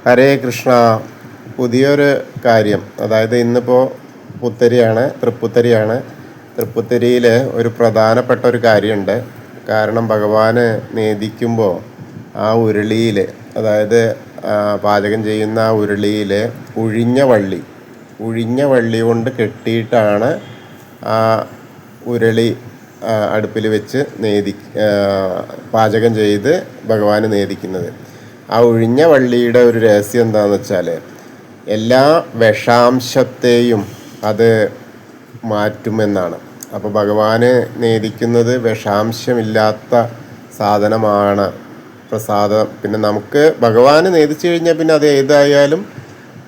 ഹരേ കൃഷ്ണ. പുതിയൊരു കാര്യം, അതായത് ഇന്നിപ്പോൾ തൃപ്പുത്തരിയാണ്. തൃപ്പുത്തരിയിൽ ഒരു പ്രധാനപ്പെട്ട ഒരു കാര്യമുണ്ട്. കാരണം ഭഗവാന് നേദിക്കുമ്പോൾ ആ ഉരുളിയിൽ, അതായത് പാചകം ചെയ്യുന്ന ആ ഉരുളിയിൽ ഉഴിഞ്ഞ വള്ളി കൊണ്ട് കെട്ടിയിട്ടാണ് ആ ഉരുളി അടുപ്പിൽ വെച്ച് പാചകം ചെയ്ത് ഭഗവാന് നേദിക്കുന്നത്. ആ ഒഴിഞ്ഞ വള്ളിയുടെ ഒരു രഹസ്യം എന്താണെന്ന് വെച്ചാൽ എല്ലാ വിഷാംശത്തെയും അത് മാറ്റുമെന്നാണ്. അപ്പോൾ ഭഗവാന് നേദിക്കുന്നത് വിഷാംശമില്ലാത്ത സാധനമാണ്, പ്രസാദം. പിന്നെ നമുക്ക് ഭഗവാന് നേദിച്ചു കഴിഞ്ഞാൽ പിന്നെ അത് ഏതായാലും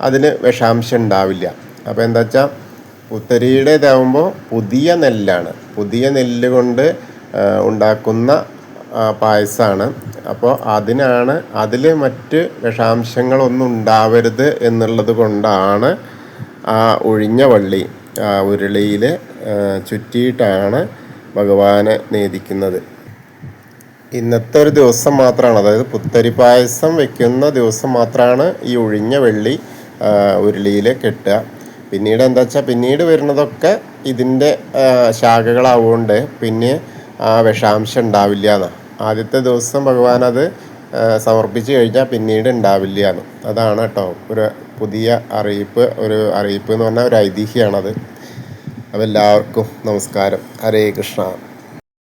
അതിന് വിഷാംശം ഉണ്ടാവില്ല. അപ്പോൾ എന്താ വെച്ചാൽ പുത്തരിയുടേതാവുമ്പോൾ പുതിയ നെല്ലാണ്, പുതിയ നെല്ല് കൊണ്ട് ഉണ്ടാക്കുന്ന പായസമാണ്. അപ്പോൾ അതിൽ മറ്റ് വിഷാംശങ്ങളൊന്നും ഉണ്ടാവരുത് എന്നുള്ളത് കൊണ്ടാണ് ആ ഒഴിഞ്ഞ വള്ളി ഉരുളിയിൽ ചുറ്റിയിട്ടാണ് ഭഗവാനെ നേദിക്കുന്നത്. ഇന്നത്തെ ഒരു ദിവസം മാത്രമാണ്, അതായത് പുത്തരി പായസം വെക്കുന്ന ദിവസം മാത്രമാണ് ഈ ഒഴിഞ്ഞ വെള്ളി ഉരുളിയിൽ കെട്ടുക. പിന്നീട് എന്താ വെച്ചാൽ പിന്നീട് വരുന്നതൊക്കെ ഇതിൻ്റെ ശാഖകളാവുകൊണ്ട് പിന്നെ ആ വിഷാംശം ഉണ്ടാവില്ല എന്നാണ്. ആദ്യത്തെ ദിവസം ഭഗവാൻ അത് സമർപ്പിച്ച് കഴിഞ്ഞാൽ പിന്നീട് ഉണ്ടാവില്ല എന്ന്. അതാണ് കേട്ടോ ഒരു പുതിയ അറിയിപ്പ് എന്ന് പറഞ്ഞാൽ ഒരു ഐതിഹ്യമാണത്. അപ്പോൾ എല്ലാവർക്കും നമസ്കാരം. ഹരേ കൃഷ്ണ.